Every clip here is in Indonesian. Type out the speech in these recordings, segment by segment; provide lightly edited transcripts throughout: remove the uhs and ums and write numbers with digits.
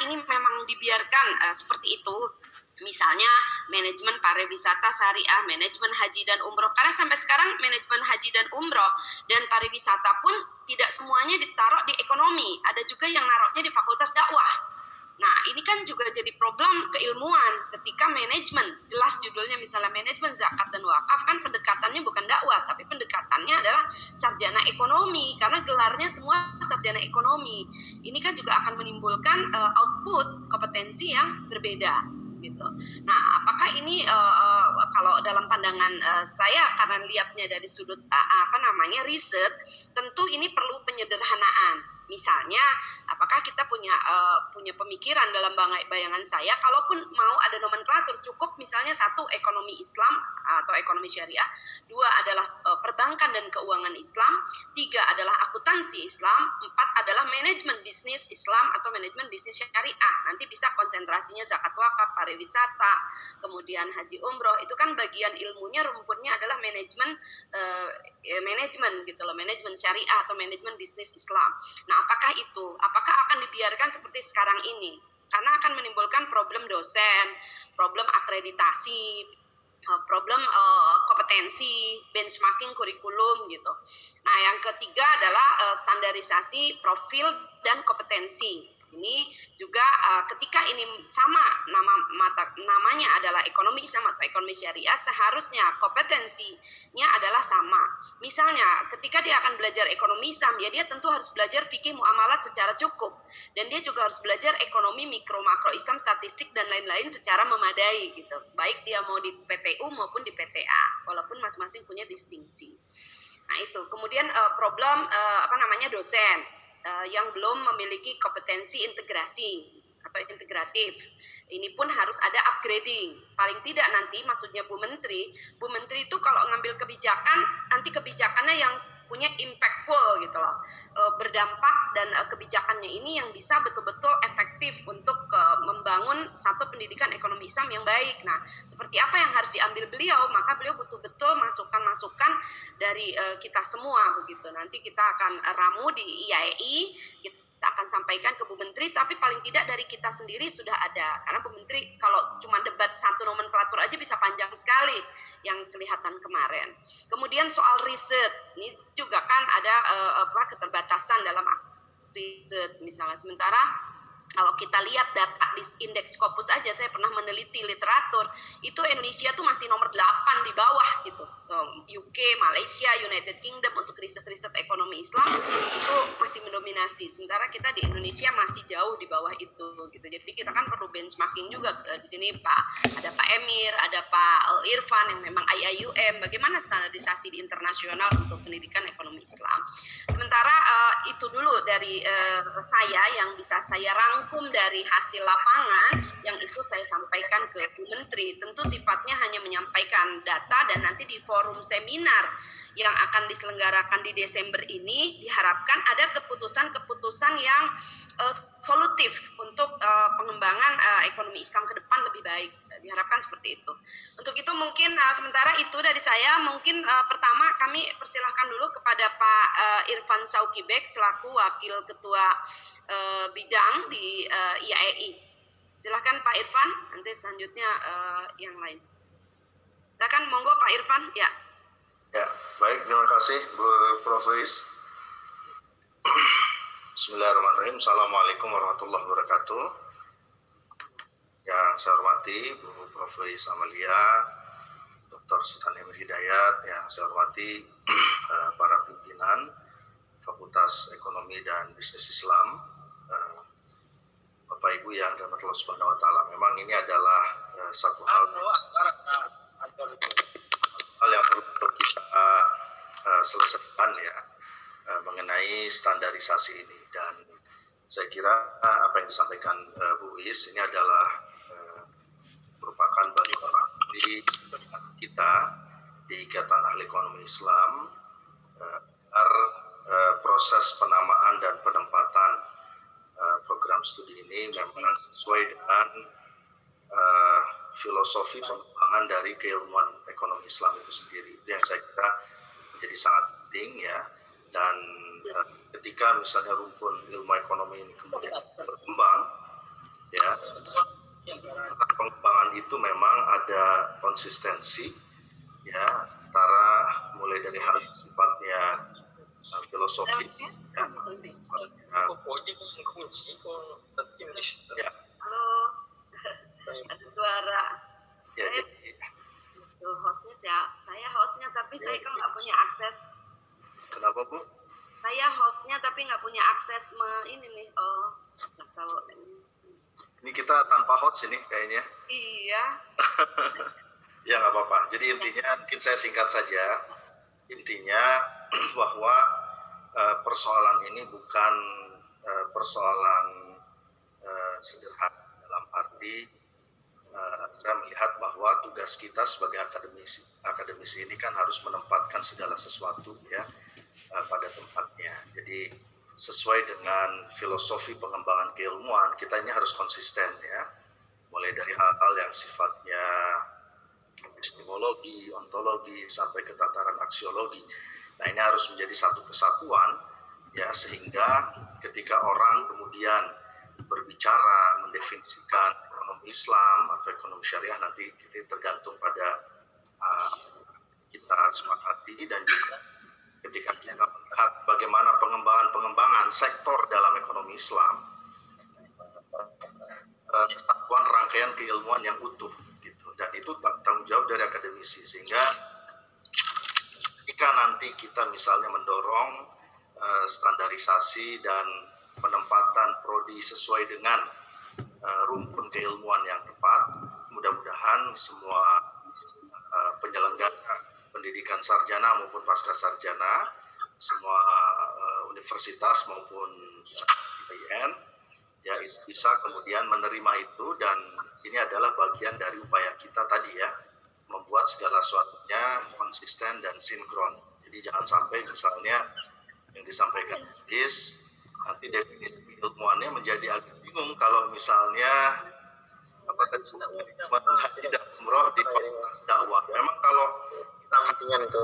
ini memang dibiarkan seperti itu, misalnya manajemen pariwisata syariah, manajemen haji dan umroh, karena sampai sekarang manajemen haji dan umroh dan pariwisata pun tidak semuanya ditaruh di ekonomi, ada juga yang naruhnya di fakultas dakwah. Nah, ini kan juga jadi problem keilmuan ketika manajemen, jelas judulnya misalnya manajemen zakat dan wakaf, kan pendekatannya bukan dakwah, tapi pendekatannya adalah sarjana ekonomi, karena gelarnya semua sarjana ekonomi. Ini kan juga akan menimbulkan output kompetensi yang berbeda gitu. Nah, apakah ini kalau dalam pandangan saya, karena lihatnya dari sudut riset, tentu ini perlu penyederhanaan. Misalnya, apakah kita punya pemikiran dalam bayangan saya, kalaupun mau ada nomenklatur, cukup misalnya 1, ekonomi Islam atau ekonomi syariah, 2 adalah perbankan dan keuangan Islam, 3 adalah akuntansi Islam, 4 adalah manajemen bisnis Islam atau manajemen bisnis syariah. Nanti bisa konsentrasinya zakat wakaf, pariwisata, kemudian haji umroh, itu kan bagian ilmunya, rumputnya adalah manajemen gitu loh, manajemen syariah atau manajemen bisnis Islam. Nah, apakah itu? Apakah akan dibiarkan seperti sekarang ini? Karena akan menimbulkan problem dosen, problem akreditasi, problem kompetensi, benchmarking kurikulum gitu. Nah, yang ketiga adalah standarisasi profil dan kompetensi. Ini juga ketika ini sama namanya adalah ekonomi Islam atau ekonomi syariah, seharusnya kompetensinya adalah sama. Misalnya ketika dia akan belajar ekonomi Islam, ya dia tentu harus belajar fikih muamalat secara cukup, dan dia juga harus belajar ekonomi mikro makro Islam, statistik dan lain-lain secara memadai gitu. Baik dia mau di PTU maupun di PTA, walaupun masing-masing punya distingsi. Nah, itu. Kemudian problem dosen yang belum memiliki kompetensi integrasi atau integratif. Ini pun harus ada upgrading. Paling tidak nanti, maksudnya Bu Menteri itu kalau ngambil kebijakan, nanti kebijakannya yang punya impactful gitu loh, berdampak, dan kebijakannya ini yang bisa betul-betul efektif untuk membangun satu pendidikan ekonomi Islam yang baik. Nah, seperti apa yang harus diambil beliau? Maka beliau betul-betul masukan-masukan dari kita semua begitu. Nanti kita akan ramu di IAEI, kita akan sampaikan ke Bu Menteri, tapi paling tidak dari kita sendiri sudah ada. Karena Bu Menteri kalau cuma debat satu nomenklatur aja bisa panjang sekali yang kelihatan kemarin. Kemudian soal riset, ini juga kan ada keterbatasan dalam riset misalnya. Sementara kalau kita lihat data di indeks Scopus aja, saya pernah meneliti literatur, itu Indonesia tuh masih nomor 8 di bawah gitu. UK, Malaysia, United Kingdom untuk riset-riset ekonomi Islam itu masih mendominasi. Sementara kita di Indonesia masih jauh di bawah itu gitu. Jadi kita kan perlu benchmarking juga di sini ada Pak Emir, ada Pak Irfan yang memang IIUM, bagaimana standarisasi di internasional untuk pendidikan ekonomi Islam. Sementara itu dulu dari saya yang bisa saya rangkum dari hasil lapangan, yang itu saya sampaikan ke Bu Menteri. Tentu sifatnya hanya menyampaikan data, dan nanti di forum seminar yang akan diselenggarakan di Desember ini diharapkan ada keputusan-keputusan yang solutif untuk pengembangan ekonomi Islam ke depan lebih baik. Diharapkan seperti itu. Untuk itu mungkin sementara itu dari saya. Mungkin pertama kami persilahkan dulu kepada Pak Irfan Saukibek selaku Wakil Ketua Bidang di IAEI. Silakan Pak Irfan, nanti selanjutnya yang lain. Silakan, monggo Pak Irfan. Ya. Ya, baik, terima kasih Bu Prof. Bismillahirrahmanirrahim. Assalamualaikum warahmatullahi wabarakatuh. Yang saya hormati Bu Prof. Amalia, Dr. Sultan Emir Hidayat, yang saya hormati para pimpinan Fakultas Ekonomi dan Bisnis Islam, Bapak Ibu yang dirahmati Allah Subhanahu wa taala. Memang ini adalah satu hal yang perlu kita selesaikan ya, mengenai standarisasi ini. Dan saya kira apa yang disampaikan Bu Is ini adalah merupakan bagian dari kita di Ikatan Ahli Ekonomi Islam agar proses penamaan dan penempatan program studi ini memang sesuai dengan filosofi pengembangan dari keilmuan ekonomi Islam itu sendiri. Itu yang saya kira menjadi sangat penting ya. Dan ketika misalnya rumpun ilmu ekonomi ini kemudian berkembang, ya. Pengembangan itu memang ada konsistensi ya, antara mulai dari hal yang sifatnya filosofi ya, ya. Halo, ada suara. Ya, Hostnya saya hostnya, tapi saya kan nggak punya akses. Kenapa Bu? Saya hostnya tapi nggak punya akses ini nih. Oh, nggak tahu. Ini kita tanpa host ini kayaknya. Iya. Ya nggak apa-apa. Jadi intinya mungkin saya singkat saja. Intinya bahwa persoalan ini bukan persoalan sederhana, dalam arti saya melihat bahwa tugas kita sebagai akademisi ini kan harus menempatkan segala sesuatu ya pada tempatnya. Jadi sesuai dengan filosofi pengembangan keilmuan, kita ini harus konsisten ya. Mulai dari hal-hal yang sifatnya epistemologi, ontologi, sampai ke tataran aksiologi. Nah, ini harus menjadi satu kesatuan ya, sehingga ketika orang kemudian berbicara mendefinisikan ekonomi Islam atau ekonomi syariah, nanti kita tergantung pada kita sepakati, dan juga ketika kita melihat bagaimana pengembangan sektor dalam ekonomi Islam, kesatuan rangkaian keilmuan yang utuh gitu, dan itu tanggung jawab dari akademisi. Sehingga jika nanti kita misalnya mendorong standarisasi dan penempatan prodi sesuai dengan rumpun keilmuan yang tepat, mudah-mudahan semua penyelenggara pendidikan sarjana maupun pasca sarjana, semua universitas maupun IAIN ya, itu bisa kemudian menerima itu, dan ini adalah bagian dari upaya kita tadi ya, membuat segala sesuatunya konsisten dan sinkron. Jadi jangan sampai misalnya yang disampaikan Is nanti definisi ilmuannya menjadi agak bingung kalau misalnya apa tadi tidak umroh di fakultas dakwah. Memang kalau kita kaitkan itu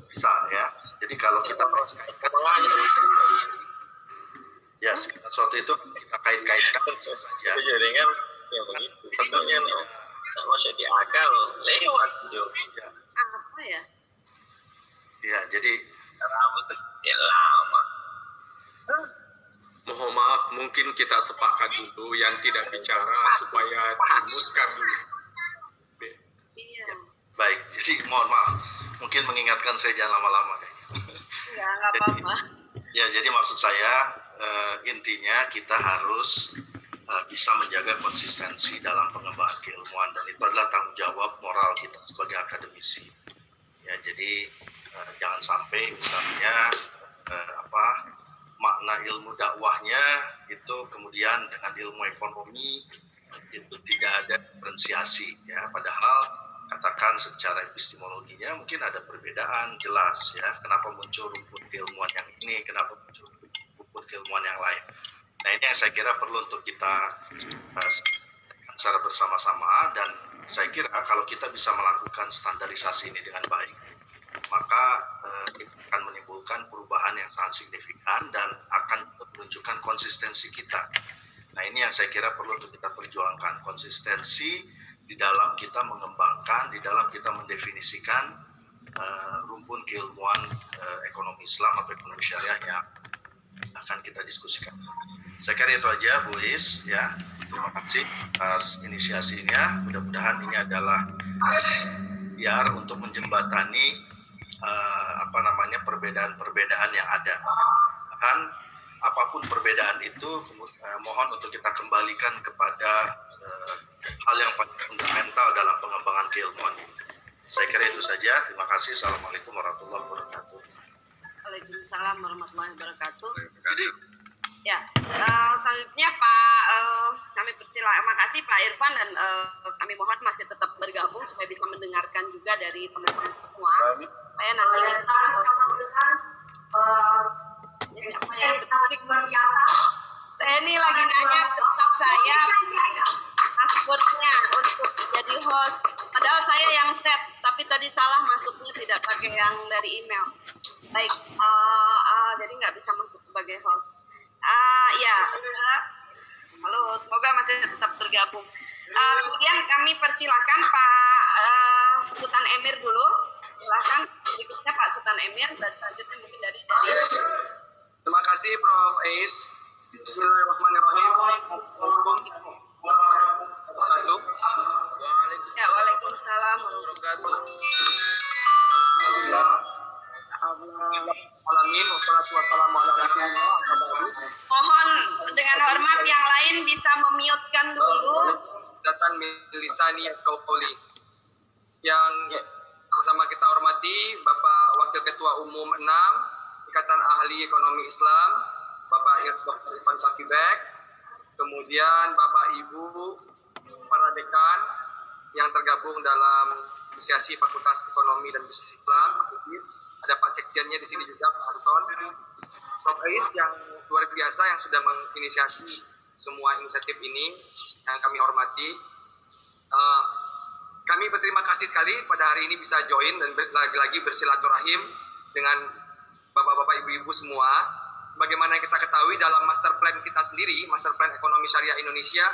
bisa ya. Jadi kalau kita kaitkan ya segala sesuatu itu kita kait-kaitkan saja. Jaringan yang begitu. Tentunya masih diakal lewat juga. Apa ya? Ya, jadi ya lama. Mohon maaf, mungkin kita sepakat dulu yang tidak bicara supaya dimuskan dulu. Iya. Baik, jadi mohon maaf, mungkin mengingatkan saya jangan lama-lama kayaknya. Ya, nggak apa-apa. Ya, jadi maksud saya intinya kita harus bisa menjaga konsistensi dalam pengembangan keilmuan, dan itu adalah tanggung jawab moral kita sebagai akademisi. Ya, jadi jangan sampai misalnya makna ilmu dakwahnya itu kemudian dengan ilmu ekonomi itu tidak ada diferensiasi ya, padahal katakan secara epistemologinya mungkin ada perbedaan jelas ya, kenapa muncul rumpun keilmuan yang ini, kenapa muncul rumpun keilmuan yang lain. Nah, ini yang saya kira perlu untuk kita secara bersama-sama, dan saya kira kalau kita bisa melakukan standarisasi ini dengan baik, maka akan menimbulkan perubahan yang sangat signifikan dan akan menunjukkan konsistensi kita. Nah, ini yang saya kira perlu untuk kita perjuangkan, konsistensi di dalam kita mengembangkan, di dalam kita mendefinisikan rumpun keilmuan ekonomi Islam atau ekonomi syariah yang akan kita diskusikan. Saya kira itu aja, Bu Is ya. Terima kasih atas inisiasinya. Mudah-mudahan ini adalah biar untuk menjembatani perbedaan-perbedaan yang ada. Bahkan apapun perbedaan itu mohon untuk kita kembalikan kepada hal yang paling fundamental dalam pengembangan keilmuan ini. Saya kira itu saja. Terima kasih. Assalamualaikum warahmatullahi wabarakatuh. Waalaikumsalam warahmatullahi wabarakatuh. Ya, selanjutnya Pak, kami makasih Pak Irfan, dan kami mohon masih tetap bergabung supaya bisa mendengarkan juga dari teman-teman semua. Saya nanti ini siapa yang ketik luar biasa? Saya ini lagi nanya tetap saya passwordnya untuk jadi host. Padahal saya yang set, tapi tadi salah masuknya tidak pakai yang dari email. Baik, jadi nggak bisa masuk sebagai host. Ya, halo. semoga masih tetap bergabung. Kemudian kami persilakan Pak Sultan Emir dulu. Silakan berikutnya Pak Sultan Emir dan selanjutnya mungkin dari Terima kasih Prof. Ais. Bismillahirrahmanirrahim. Ya, waalaikumsalam warahmatullahi Mohon dengan hormat yang lain bisa memute-kan dulu. Datan milisani kauli. Yang sama kita hormati Bapak Wakil Ketua Umum 6 Ikatan Ahli Ekonomi Islam, Bapak Dr. Irfan Syakibek, kemudian Bapak Ibu para dekan yang tergabung dalam Asosiasi Fakultas Ekonomi dan Bisnis Islam, ada Pak Sekjennya di sini juga, Pak Anton, Prof. Ais yang luar biasa yang sudah menginisiasi semua inisiatif ini yang kami hormati. Kami berterima kasih sekali pada hari ini bisa join dan lagi-lagi bersilaturahim dengan bapak-bapak, ibu-ibu semua. Sebagaimana yang kita ketahui dalam master plan kita sendiri, master plan ekonomi syariah Indonesia,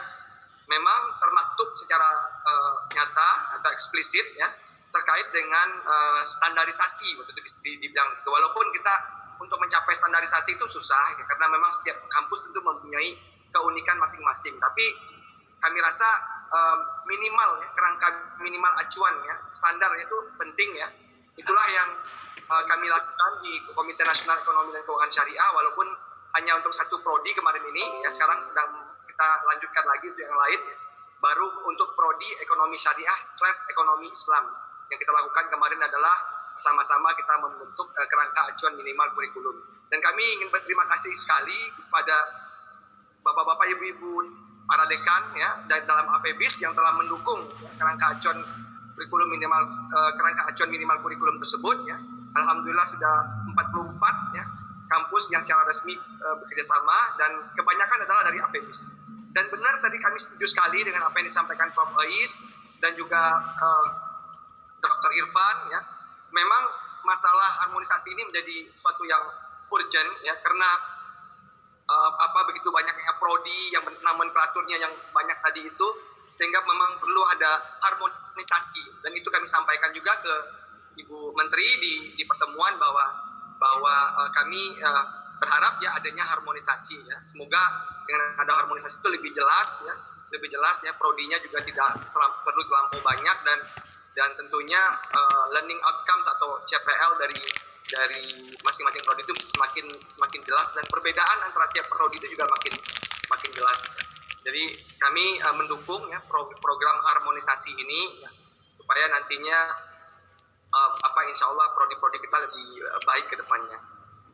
memang termaktub secara nyata atau eksplisit ya terkait dengan standarisasi, betul dibilang. Walaupun kita untuk mencapai standarisasi itu susah ya, karena memang setiap kampus itu mempunyai keunikan masing-masing. Tapi kami rasa minimal ya, kerangka minimal acuan ya, standar itu penting ya. Itulah yang kami lakukan di Komite Nasional Ekonomi dan Keuangan Syariah, walaupun hanya untuk satu prodi kemarin ini ya, sekarang sedang kita lanjutkan lagi untuk yang lain, baru untuk prodi ekonomi syariah / ekonomi Islam. Yang kita lakukan kemarin adalah sama-sama kita membentuk kerangka acuan minimal kurikulum. Dan kami ingin berterima kasih sekali kepada bapak-bapak, ibu-ibu, para dekan ya dalam APBIS yang telah mendukung kerangka acuan kurikulum minimal, kerangka acuan minimal kurikulum tersebut ya. Alhamdulillah sudah 44 ya kampus yang secara resmi bekerjasama, dan kebanyakan adalah dari APBIS. Dan benar tadi kami setuju sekali dengan apa yang disampaikan Prof. Ais dan juga Dr. Irfan ya. Memang masalah harmonisasi ini menjadi suatu yang urgent ya, karena begitu banyaknya prodi yang nomenklaturnya yang banyak tadi itu, sehingga memang perlu ada harmonisasi. Dan itu kami sampaikan juga ke Ibu Menteri di pertemuan bahwa kami berharap ya adanya harmonisasi ya. Semoga dengan ada harmonisasi itu lebih jelas ya, prodinya juga tidak perlu terlampau banyak, dan tentunya learning outcomes atau CPL dari masing-masing prodi itu semakin jelas, dan perbedaan antara tiap prodi itu juga makin jelas. Jadi kami mendukung ya program harmonisasi ini ya, supaya nantinya insya Allah prodi-prodi kita lebih baik ke depannya.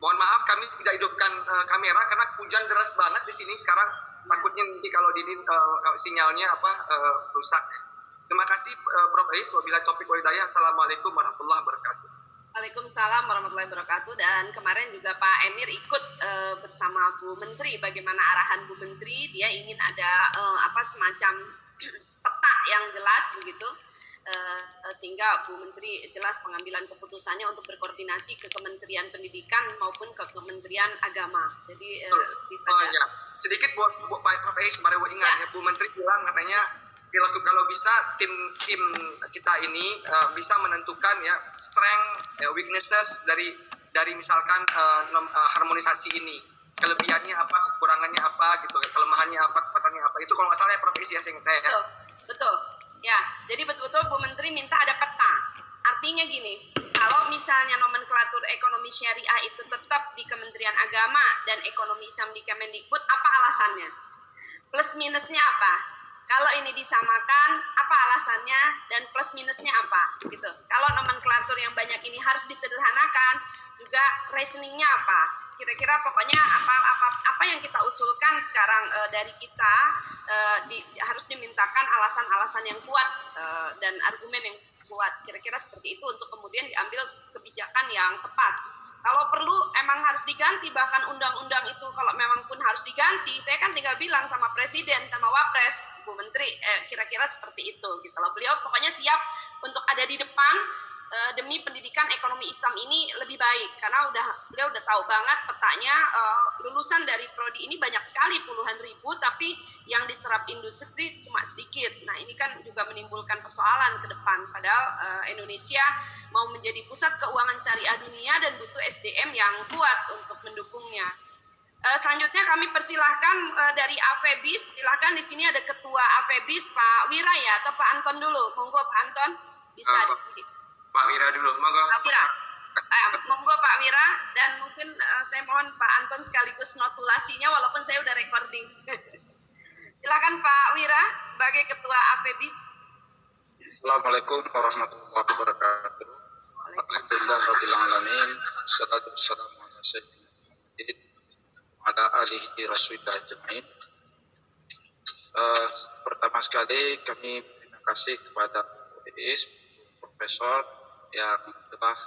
Mohon maaf kami tidak hidupkan kamera karena hujan deras banget di sini sekarang, takutnya nanti kalau sinyalnya rusak. Terima kasih Prof. Ais. Wabillahi taufiq wal hidayah. Assalamualaikum warahmatullahi wabarakatuh. Waalaikumsalam warahmatullahi wabarakatuh. Dan kemarin juga Pak Emir ikut bersama Bu Menteri. Bagaimana arahan Bu Menteri? Dia ingin ada semacam peta yang jelas begitu, sehingga Bu Menteri jelas pengambilan keputusannya untuk berkoordinasi ke Kementerian Pendidikan maupun ke Kementerian Agama. Jadi ya. Sedikit buat Pak Prof. Ais, mari ingat ya, Bu Menteri bilang katanya kalau bisa tim kita ini bisa menentukan ya strength, weaknesses dari misalkan harmonisasi ini, kelebihannya apa, kekurangannya apa gitu, kelemahannya apa, kekuatannya apa, itu kalau nggak salah ya Prof. Ais ya, saya. Betul. Ya, jadi betul-betul Bu Menteri minta ada peta. Artinya gini, kalau misalnya nomenklatur ekonomi syariah itu tetap di Kementerian Agama dan ekonomi Islam di Kemendikbud, apa alasannya? Plus minusnya apa? Kalau ini disamakan, apa alasannya dan plus minusnya apa? Gitu. Kalau nomenklatur yang banyak ini harus disederhanakan, juga reasoningnya apa? Kira-kira pokoknya apa yang kita usulkan sekarang dari kita harus dimintakan alasan-alasan yang kuat dan argumen yang kuat. Kira-kira seperti itu untuk kemudian diambil kebijakan yang tepat. Kalau perlu emang harus diganti, bahkan undang-undang itu kalau memang pun harus diganti, saya kan tinggal bilang sama Presiden, sama Wapres, Bu Menteri, kira-kira seperti itu. Gitu loh. Beliau pokoknya siap untuk ada di depan demi pendidikan ekonomi Islam ini lebih baik, karena beliau udah tahu banget petanya, lulusan dari prodi ini banyak sekali puluhan ribu, tapi yang diserap industri cuma sedikit. Nah ini kan juga menimbulkan persoalan ke depan, padahal Indonesia mau menjadi pusat keuangan syariah dunia dan butuh SDM yang kuat untuk mendukungnya. Selanjutnya kami persilahkan dari AFEBIS, silahkan di sini ada Ketua AFEBIS Pak Wira ya, atau Pak Anton dulu, monggo Pak Anton bisa. Pak Wira dulu, monggo. Pak Wira, monggo Pak Wira, dan mungkin saya mohon Pak Anton sekaligus notulasinya walaupun saya udah recording. Silakan Pak Wira sebagai Ketua AFEBIS. Assalamualaikum warahmatullahi wabarakatuh. Alhamdulillahirabbil alamin. Wassalatu wassalamu ala sayyidina Muhammadin wa ala alihi rasulillah ajmain. Pertama sekali kami terima kasih kepada UIS, Profesor yang telah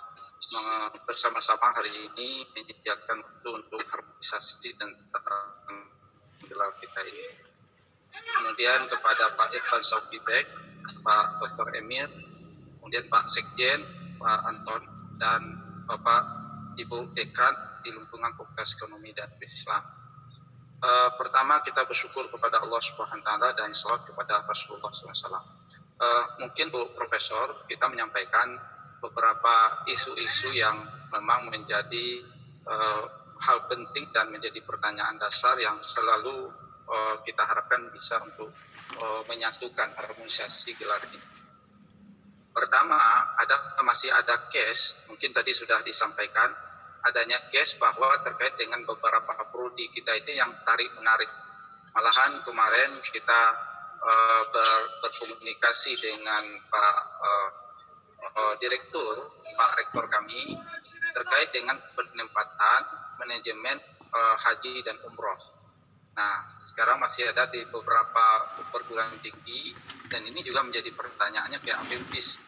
bersama-sama hari ini menyediakan waktu untuk harmonisasi dan gelar kita ini. Kemudian kepada Pak Irfan Saubibek, Pak Dr. Emir, kemudian Pak Sekjen, Pak Anton, dan Bapak Ibu Dekan di lingkungan Fakultas Ekonomi dan Islam. Pertama kita bersyukur kepada Allah Subhanahu wa taala dan salawat kepada Rasulullah SAW. Mungkin Bu Profesor kita menyampaikan beberapa isu-isu yang memang menjadi hal penting dan menjadi pertanyaan dasar yang selalu kita harapkan bisa untuk menyatukan harmonisasi gelar ini. Pertama, masih ada case, mungkin tadi sudah disampaikan, adanya case bahwa terkait dengan beberapa prodi kita ini yang tarik-menarik. Malahan kemarin kita berkomunikasi dengan Pak Direktur, Pak Rektor kami, terkait dengan penempatan manajemen haji dan umroh. Nah, sekarang masih ada di beberapa perguruan tinggi, dan ini juga menjadi pertanyaannya pihak AFEBIS,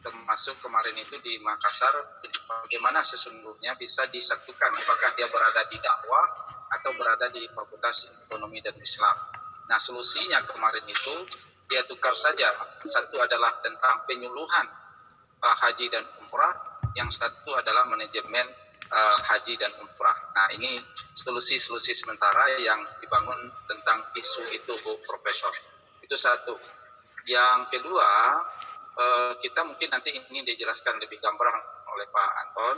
termasuk kemarin itu di Makassar, bagaimana sesungguhnya bisa disatukan, apakah dia berada di dakwah atau berada di Fakultas Ekonomi dan Islam. Nah, solusinya kemarin itu dia tukar saja, satu adalah tentang penyuluhan haji dan umrah, yang satu adalah manajemen haji dan umrah. Nah, ini solusi-solusi sementara yang dibangun tentang isu itu, Bu Profesor. Itu satu. Yang kedua, kita mungkin nanti ini dijelaskan lebih gamblang oleh Pak Anton,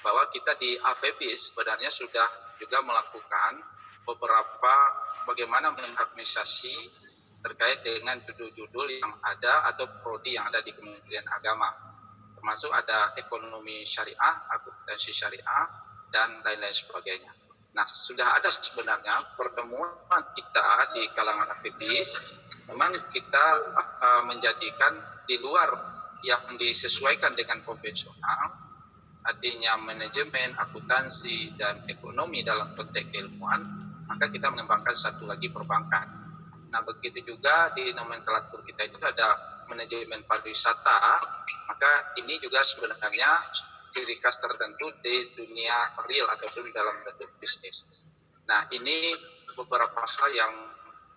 bahwa kita di AFEBIS sebenarnya sudah juga melakukan beberapa bagaimana mengharmonisasi terkait dengan judul-judul yang ada atau prodi yang ada di Kementerian Agama. Termasuk ada ekonomi syariah, akuntansi syariah, dan lain-lain sebagainya. Nah, sudah ada sebenarnya pertemuan kita di kalangan AFEBIS, memang kita menjadikan di luar yang disesuaikan dengan konvensional, artinya manajemen, akuntansi, dan ekonomi dalam konteks keilmuan, maka kita mengembangkan satu lagi perbankan. Nah, begitu juga di nomenklatur kita itu ada manajemen pariwisata, maka ini juga sebenarnya ciri khas tertentu di dunia real ataupun dalam bentuk bisnis. Nah, ini beberapa hal yang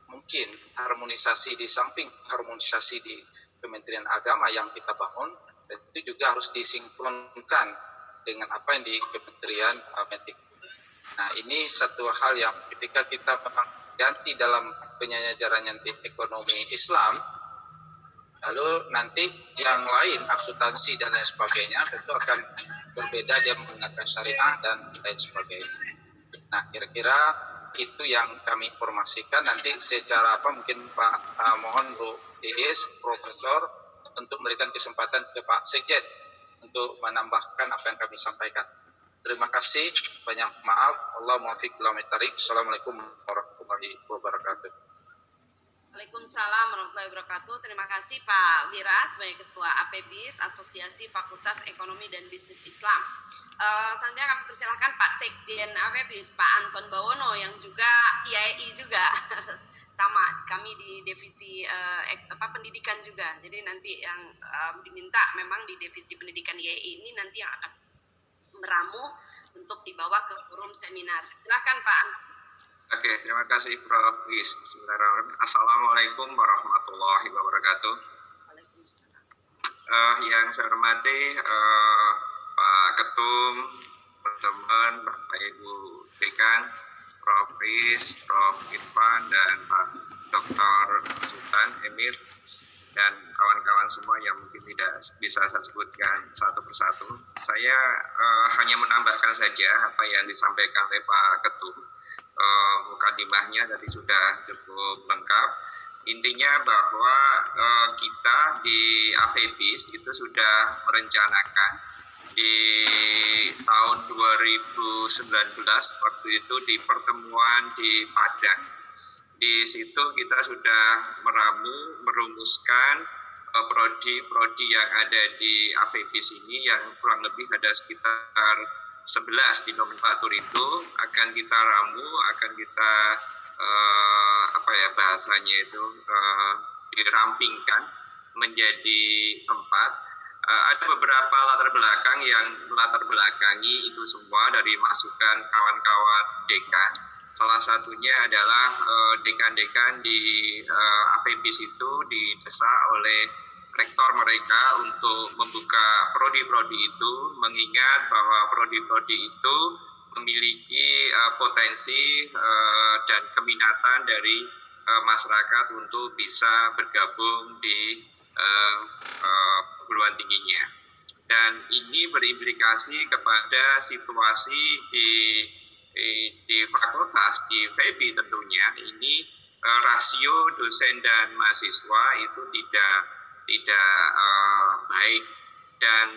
mungkin harmonisasi di samping harmonisasi di Kementerian Agama yang kita bangun, itu juga harus disinkronkan dengan apa yang di Kementerian Medik. Nah, ini satu hal yang ketika kita ganti dalam penyajaran di ekonomi Islam, lalu nanti yang lain, akuntansi dan lain sebagainya, tentu akan berbeda, dia menggunakan syariah dan lain sebagainya. Nah, kira-kira itu yang kami informasikan. Nanti secara apa mungkin Pak mohon Bu Iis, Profesor, untuk memberikan kesempatan ke Pak Sekjen untuk menambahkan apa yang kami sampaikan. Terima kasih, banyak maaf. Allah muwaffiq bila tarik. Assalamualaikum warahmatullahi wabarakatuh. Waalaikumsalam warahmatullahi wabarakatuh. Terima kasih Pak Wira sebagai Ketua AFEBIS, Asosiasi Fakultas Ekonomi dan Bisnis Islam. Selanjutnya kami persilahkan Pak Sekjen AFEBIS, Pak Anton Bawono, yang juga IAI juga. Sama, kami di divisi pendidikan juga. Jadi nanti yang diminta memang di divisi pendidikan IAI ini nanti yang akan meramu untuk dibawa ke forum seminar. Silakan Pak Anton. Oke, terima kasih Prof. Is. Assalamualaikum warahmatullahi wabarakatuh. Waalaikumsalam. Yang saya hormati Pak Ketum, teman-teman, Bapak Ibu Dekan, Prof. Is, Prof. Irfan, dan Pak Dr. Sultan Emir, dan kawan-kawan semua yang mungkin tidak bisa saya sebutkan satu persatu. Saya hanya menambahkan saja apa yang disampaikan oleh Pak Ketum. Mukadimahnya tadi sudah cukup lengkap. Intinya bahwa kita di AVBIS itu sudah merencanakan di tahun 2019 waktu itu di pertemuan di Padang. Di situ kita sudah merumuskan prodi-prodi yang ada di AVBIS ini yang kurang lebih ada sekitar 11 di nomenklatur itu akan kita ramu, akan kita bahasanya itu dirampingkan menjadi 4. Ada beberapa latar belakang yang melatar belakangi itu semua dari masukan kawan-kawan dekan. Salah satunya adalah dekan-dekan di AVBIS itu didesak oleh rektor mereka untuk membuka prodi-prodi itu, mengingat bahwa prodi-prodi itu memiliki potensi dan keminatan dari masyarakat untuk bisa bergabung di perguruan tingginya. Dan ini berimplikasi kepada situasi di fakultas, di FEBI tentunya. Ini rasio dosen dan mahasiswa itu tidak baik, dan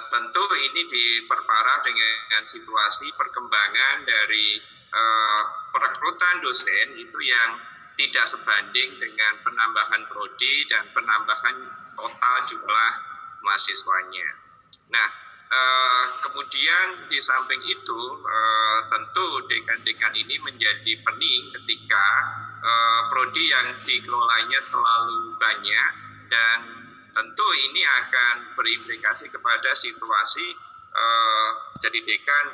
tentu ini diperparah dengan situasi perkembangan dari perekrutan dosen itu yang tidak sebanding dengan penambahan prodi dan penambahan total jumlah mahasiswanya. Nah, kemudian di samping itu tentu dekan-dekan ini menjadi pening ketika prodi yang dikelolanya terlalu banyak, dan tentu ini akan berimplikasi kepada situasi jadi dekan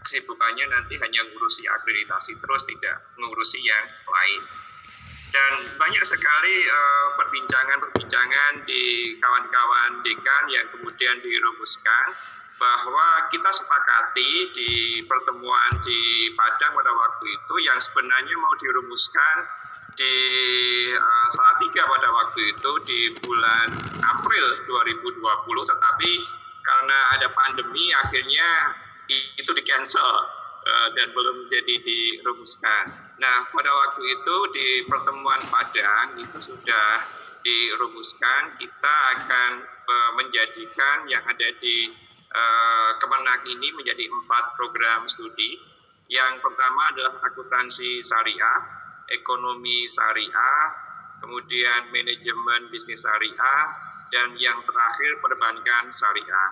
kesibukannya nanti hanya ngurusi akreditasi terus, tidak mengurusi yang lain. Dan banyak sekali perbincangan di kawan-kawan dekan yang kemudian dirumuskan bahwa kita sepakati di pertemuan di Padang pada waktu itu yang sebenarnya mau dirumuskan di Salatiga pada waktu itu di bulan April 2020, tetapi karena ada pandemi akhirnya itu di-cancel dan belum jadi dirumuskan. Nah, pada waktu itu di pertemuan Padang itu sudah dirumuskan, kita akan menjadikan yang ada di Kemenak ini menjadi 4 program studi. Yang pertama adalah akuntansi syariah, ekonomi syariah, kemudian manajemen bisnis syariah, dan yang terakhir perbankan syariah.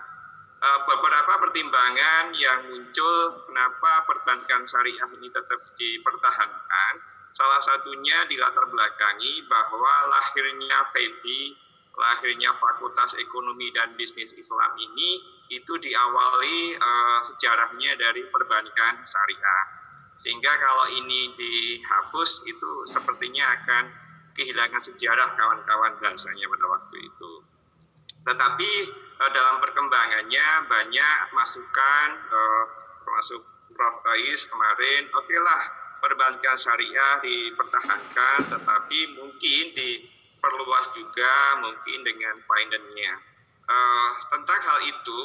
Beberapa pertimbangan yang muncul kenapa perbankan syariah ini tetap dipertahankan, salah satunya dilatar belakangi bahwa lahirnya FEBI, lahirnya Fakultas Ekonomi dan Bisnis Islam ini itu diawali sejarahnya dari perbankan syariah. Sehingga kalau ini dihapus itu sepertinya akan kehilangan sejarah kawan-kawan bahasanya pada waktu itu. Tetapi dalam perkembangannya banyak masukan, termasuk Prof. Is kemarin, okelah perbankan syariah dipertahankan, tetapi mungkin diperluas juga mungkin dengan finance-nya. Tentang hal itu,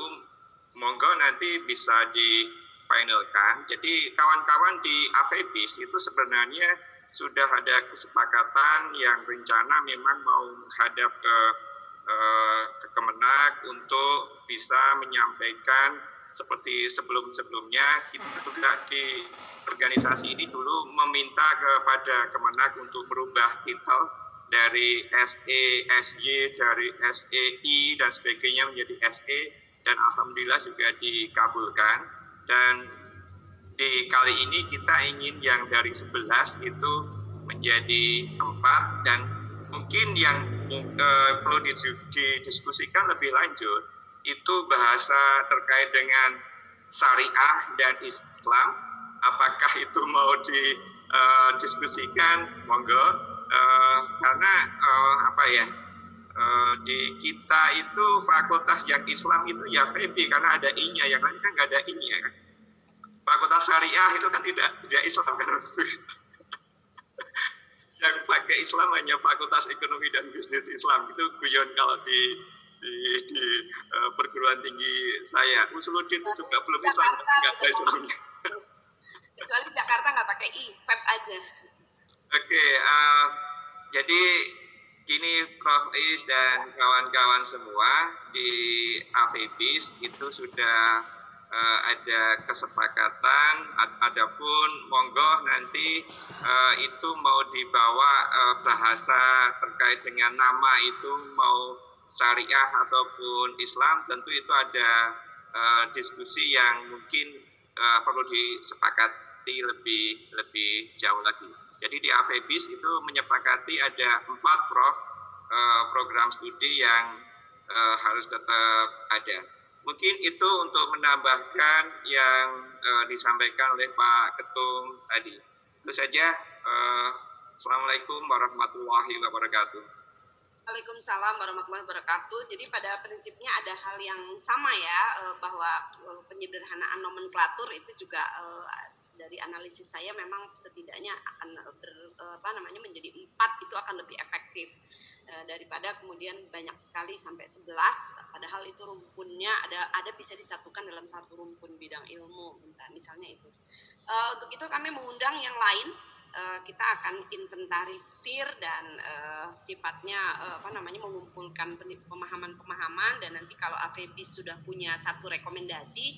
monggo nanti bisa difinalkan. Jadi kawan-kawan di AVBIS itu sebenarnya sudah ada kesepakatan yang rencana memang mau menghadap ke Kemenak untuk bisa menyampaikan seperti sebelum-sebelumnya. Kita juga di organisasi ini dulu meminta kepada Kemenak untuk merubah titel dari SE, SY, dari SEI dan sebagainya menjadi SE, dan alhamdulillah juga dikabulkan. Dan di kali ini kita ingin yang dari 11 itu menjadi 4, dan mungkin yang perlu didiskusikan lebih lanjut itu bahasa terkait dengan syariah dan Islam. Apakah itu mau didiskusikan? Monggo, karena di kita itu fakultas yang Islam itu ya FEB karena ada I-nya, yang lain kan nggak ada I-nya kan. Fakultas Syariah itu kan tidak Islam kan. Yang pakai Islam hanya Fakultas Ekonomi dan Bisnis Islam, itu guyon kalau di perguruan tinggi saya. Usuluddin itu juga belum Islam, nggak ada Islamnya. Kecuali Jakarta nggak pakai I, FEB aja. Oke, jadi kini Prof. Is dan kawan-kawan semua di AFEBIS itu sudah ada kesepakatan, adapun monggo nanti itu mau dibawa bahasa terkait dengan nama itu mau syariah ataupun Islam, tentu itu ada diskusi yang mungkin perlu disepakati lebih jauh lagi. Jadi di AFEBIS itu menyepakati ada 4 program studi yang harus tetap ada. Mungkin itu untuk menambahkan yang disampaikan oleh Pak Ketum tadi. Itu saja. Assalamualaikum warahmatullahi wabarakatuh. Waalaikumsalam warahmatullahi wabarakatuh. Jadi pada prinsipnya ada hal yang sama ya, bahwa penyederhanaan nomenklatur itu juga dari analisis saya memang setidaknya akan menjadi 4 itu akan lebih efektif daripada kemudian banyak sekali sampai 11, padahal itu rumpunnya ada bisa disatukan dalam satu rumpun bidang ilmu, misalnya itu. Untuk itu kami mengundang yang lain, kita akan inventarisir dan sifatnya mengumpulkan pemahaman-pemahaman, dan nanti kalau AFEBIS sudah punya satu rekomendasi